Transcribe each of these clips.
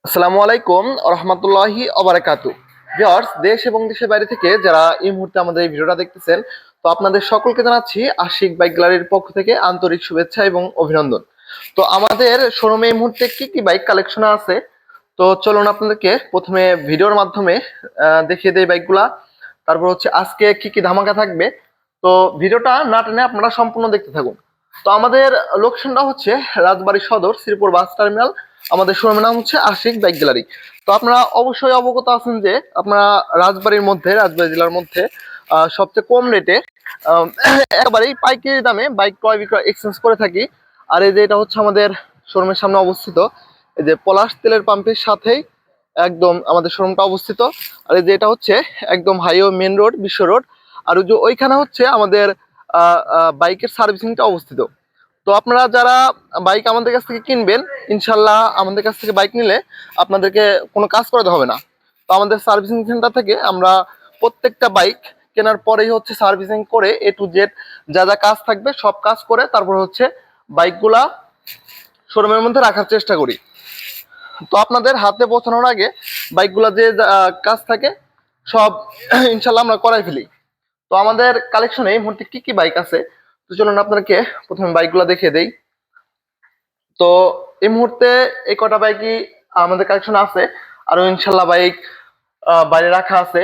আসসালামু আলাইকুম রহমতুল্লাহি ওবারাকাতু। ভিউয়ার্স, দেশ এবং দেশের বাইরে থেকে যারা এই মুহূর্তে আমাদের এই ভিডিওটা দেখতেছেন, তো আপনাদের সকলকে জানাচ্ছি আশিক বাইক গ্যালারির পক্ষ থেকে আন্তরিক শুভেচ্ছা এবং অভিনন্দন। তো আমাদের শোরুমে এই মুহূর্তে কি কি বাইক কালেকশন আছে, তো চলুন আপনাদেরকে প্রথমে ভিডিওর মাধ্যমে দেখিয়ে দেই বাইকগুলা। তারপর হচ্ছে আজকে কি কি ধামাকা থাকবে, তো ভিডিওটা না টেনে আপনারা সম্পূর্ণ দেখতে থাকুন। তো আমাদের লোকেশনটা হচ্ছে রাজবাড়ী সদর শ্রীপুর বাস টার্মিনাল। আমাদের শোরুমের নাম হচ্ছে আশিক বাইক গ্যালারি। তো আপনারা অবশ্যই অবগত আছেন যে আপনারা রাজবাড়ী জেলার মধ্যে সবচেয়ে কম রেটে একেবারেই পাইকারি দামে বাইক ক্রয় বিক্রয় এক্সচেঞ্জ করে থাকি। আর এই যে এটা হচ্ছে আমাদের শোরুমের সামনে অবস্থিত, এই যে পলাশ তেলের পাম্পের সাথেই একদম আমাদের শোরুমটা অবস্থিত। আর এই যে এটা হচ্ছে একদম হাইওয়ে মেন রোড, বিশ্ব রোড। আর ওই যে ওইখানে হচ্ছে আমাদের বাইকের সার্ভিসিংটা অবস্থিত। তো আপনারা যারা বাইক আমাদের কাছ থেকে কিনবেন, ইনশাল্লাহ আমাদের কাছ থেকে বাইক নিলে আপনাদেরকে কোনো কাজ করাতে হবে না। তো আমাদের সার্ভিসিং সেন্টার থেকে আমরা প্রত্যেকটা বাইক কেনার পরেই হচ্ছে সার্ভিসিং করে এ টু জেড যা যা কাজ থাকবে সব কাজ করে তারপর হচ্ছে বাইকগুলা শোরুমের মধ্যে রাখার চেষ্টা করি। তো আপনাদের হাতে পৌঁছানোর আগে বাইকগুলা যে কাজ থাকে সব ইনশাল্লাহ আমরা করাই ফেলি। তো আমাদের কালেকশনে এই মুহূর্তে কি কি বাইক আছে, তো চলুন আপনাদেরকে প্রথমে বাইকগুলো দেখিয়ে দেই। তো এই মুহূর্তে এই কটা বাইকই আমাদের কালেকশনে আছে। আরো ইনশাল্লাহ বাইক বাইরে রাখা আছে।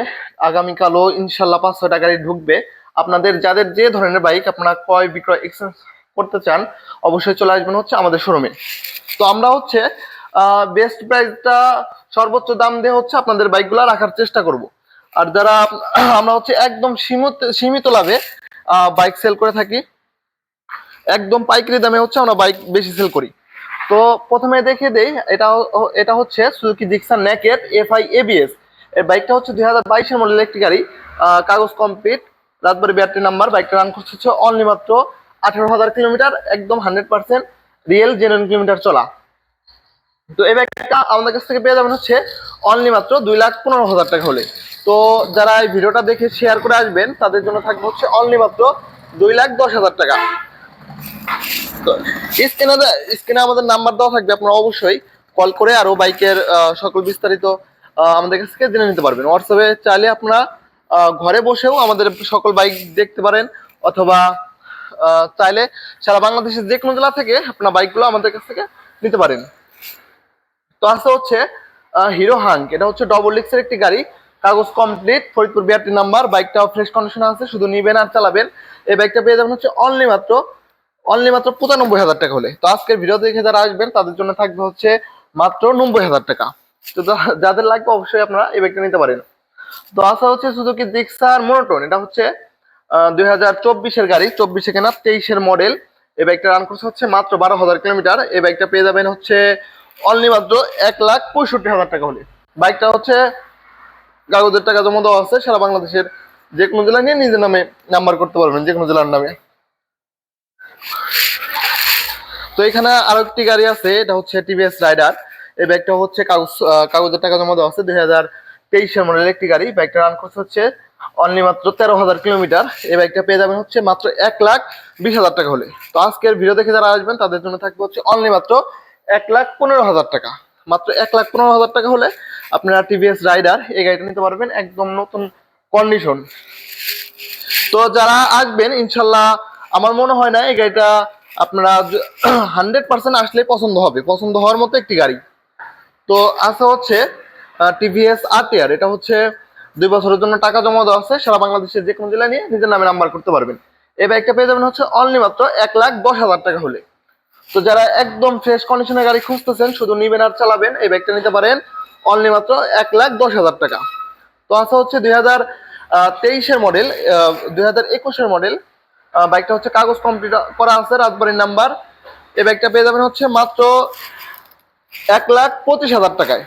আগামীকালও ইনশাল্লাহ 5-6টা গাড়ি ঢুকবে। আপনাদের যাদের যে ধরনের বাইক আপনারা ক্রয় বিক্রয় এক্সচেঞ্জ করতে চান, অবশ্যই চলে আসবেন হচ্ছে আমাদের শোরুমে। তো আমরা হচ্ছে বেস্ট প্রাইসটা সর্বোচ্চ দাম দিয়ে হচ্ছে আপনাদের বাইকগুলো রাখার চেষ্টা করব। আর যারা আমরা হচ্ছে একদম সীমিত লাভে বাইক সেল করে থাকি, একদম পাইকারি দামে হচ্ছে আমরা বাইক বেশি সেল করি। তো প্রথমে দেখে দেই, এটা হচ্ছে Suzuki Gixxer naked FI ABS. এর বাইকটা হচ্ছে 2022-এর মডেল একটি গাড়ি, কাগজ কমপ্লিট, রাজবাড়ী ব্যাটারি নাম্বার। বাইকটা রান করছে হচ্ছে অনলি মাত্র 18,000 কিলোমিটার, একদম 100% রিয়েল জেনুইন কিলোমিটার চলা। তো এই বাইকটা আমাদের কাছ থেকে পেয়ে যাবেন হচ্ছে অনলি মাত্র 2,15,000 টাকা হলে। তো যারা এই ভিডিওটা দেখে শেয়ার করে আসবেন তাদের জন্য থাকবে হচ্ছে অনলি মাত্র 2,10,000 টাকা। তো স্ক্রিনে আমাদের নাম্বার দেওয়া থাকবে, আপনারা অবশ্যই কল করে আরো বাইকের সকল বিস্তারিত আমাদের কাছ থেকে জেনে নিতে পারবেন। হোয়াটসঅ্যাপে চাইলে আপনারা ঘরে বসেও আমাদের সকল বাইক দেখতে পারেন, অথবা চাইলে সারা বাংলাদেশের যে কোনো জেলা থেকে আপনার বাইকগুলো আমাদের কাছ থেকে নিতে পারেন। তো আছে হচ্ছে হিরো হাঙ্ক। এটা হচ্ছে ডবল ডিক্সের একটি গাড়ি, কাগজ কমপ্লিট, ফরিদপুর বিআরটি নাম্বার। বাইকটা ফ্রেশ কন্ডিশনে আছে, শুধু নিবেন আর চালাবেন। এই বাইকটা পেয়ে যাবেন হচ্ছে অনলি মাত্র 95,000 টাকা হলে। তো আজকের ভিডিও দেখে যারা আসবেন তাদের জন্য থাকবে হচ্ছে মাত্র 90,000 টাকা। তো যাদের লাগবে অবশ্যই আপনারা এই বাইকটা নিতে পারেন। তো আসা হচ্ছে সুজুকি জিক্সার মনোটোন। এটা হচ্ছে 2024-এর গাড়ি, 24-এ কেনা, 23-এর মডেল। এই বাইকটা রান করছে হচ্ছে মাত্র 12,000 কিলোমিটার। এই বাইকটা পেয়ে যাবেন হচ্ছে অনলি মাত্র 1,65,000 টাকা হলে। বাইকটা হচ্ছে কাগজের টাকা জমা দেওয়া আছে, সারা বাংলাদেশের যে কোনো জেলা নিয়ে নিজের নামে নাম্বার করতে পারবেন, যে কোনো জেলার নামে। তো এখানে আরো একটি গাড়ি আছে, এটা হচ্ছে টিভিএস রাইডার। এই বাইকটা হচ্ছে কাগজের টাকা জমা দেওয়া আছে, 2023-এর মডেল একটি গাড়ি। বাইকটা রান করছে হচ্ছে অনলি মাত্র 13,000 কিলোমিটার। এই বাইকটা পেয়ে যাবেন হচ্ছে মাত্র 1,20,000 টাকা হলে। তো আজকের ভিডিও দেখে যারা আসবেন তাদের জন্য থাকবে হচ্ছে অনলি মাত্র 1,15,000 টাকা। মাত্র 1,15,000 টাকা হলে আপনারা টিভিএস রাইডার এই গাড়িটা নিতে পারবেন, একদম নতুন কন্ডিশন। তো যারা আসবেন ইনশাল্লাহ আমার মনে হয় না এই গাড়িটা আপনারা 100% আসলে পছন্দ হবে, পছন্দ হওয়ার মতো একটি গাড়ি। তো আছে হচ্ছে টিভিএস আরটিআর। এটা হচ্ছে 2 বছরের জন্য টাকা জমা দেওয়া আছে, সারা বাংলাদেশের যে কোনো জেলা নিয়ে নিজের নামে নাম্বার করতে পারবেন। এই বাইকটা পেয়ে যাবেন হচ্ছে অনলি মাত্র 1,10,000 টাকা হলে। তো যারা একদম ফ্রেশ কন্ডিশনের গাড়ি খুঁজতেছেন, শুধু নিবেন আর চালাবেন, এই বাইকটা নিতে পারেন অনলি মাত্র 1,10,000 টাকা। তো আছে হচ্ছে 2023-এর মডেল, 2021-এর মডেল। বাইকটা হচ্ছে কাগজ কমপ্লিট করা আছে, রাজবাড়ির নাম্বার। এই বাইকটা পেয়ে যাবেন হচ্ছে মাত্র 1,25,000 টাকায়।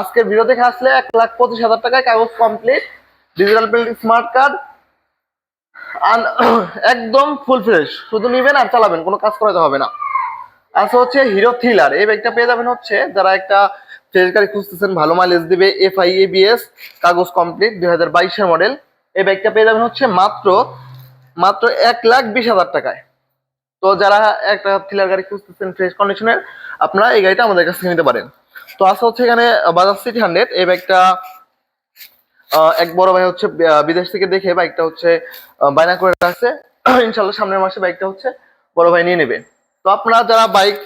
আজকের ভিডিও দেখে আসলে 1,25,000 টাকায় কাগজ complete, digital print, smart card, একদম ফুল ফ্রেশ, শুধু নিবেন আর চালাবেন, কোনো কাজ করাতে হবে না। আচ্ছা হচ্ছে হিরো থ্রিলার। এই বাইকটা পেয়ে যাবেন হচ্ছে যারা একটা ফ্রেশ গাড়ি খুঁজতেছেন, ভালো মাইলেজ দিবে, এফআই এবিএস, কাগজ কমপ্লিট, 2022-এর মডেল। এই বাইকটা পেয়ে যাবেন হচ্ছে মাত্র 1,20,000 টাকায়। তো যারা একটা থ্রিলার গাড়ি খুঁজতেছেন ফ্রেশ কন্ডিশনের, আপনারা এই গাড়িটা আমাদের কাছ থেকে নিতে পারেন। তো আছে হচ্ছে এখানে বাজাজ সিটি 100। এই বাইকটা এক বড় ভাই হচ্ছে বিদেশ থেকে দেখে বাইকটা হচ্ছে বায়না করে রাখছে। ইনশাল্লাহ সামনের মাসে বাইকটা হচ্ছে বড় ভাই নিয়ে নেবে। তো আপনারা যারা বাইক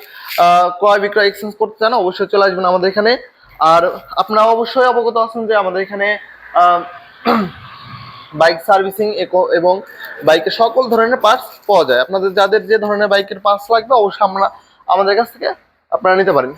ক্রয় বিক্রয় এক্সচেঞ্জ করতে চান অবশ্যই চলে আসবেন আমাদের এখানে। আর আপনারা অবশ্যই অবগত আছেন যে আমাদের এখানে বাইক সার্ভিসিং এবং বাইকের সকল ধরনের পার্টস পাওয়া যায়। আপনাদের যাদের যে ধরনের বাইকের পার্টস লাগবে অবশ্যই আমরা আমাদের কাছ থেকে আপনারা নিতে পারেন।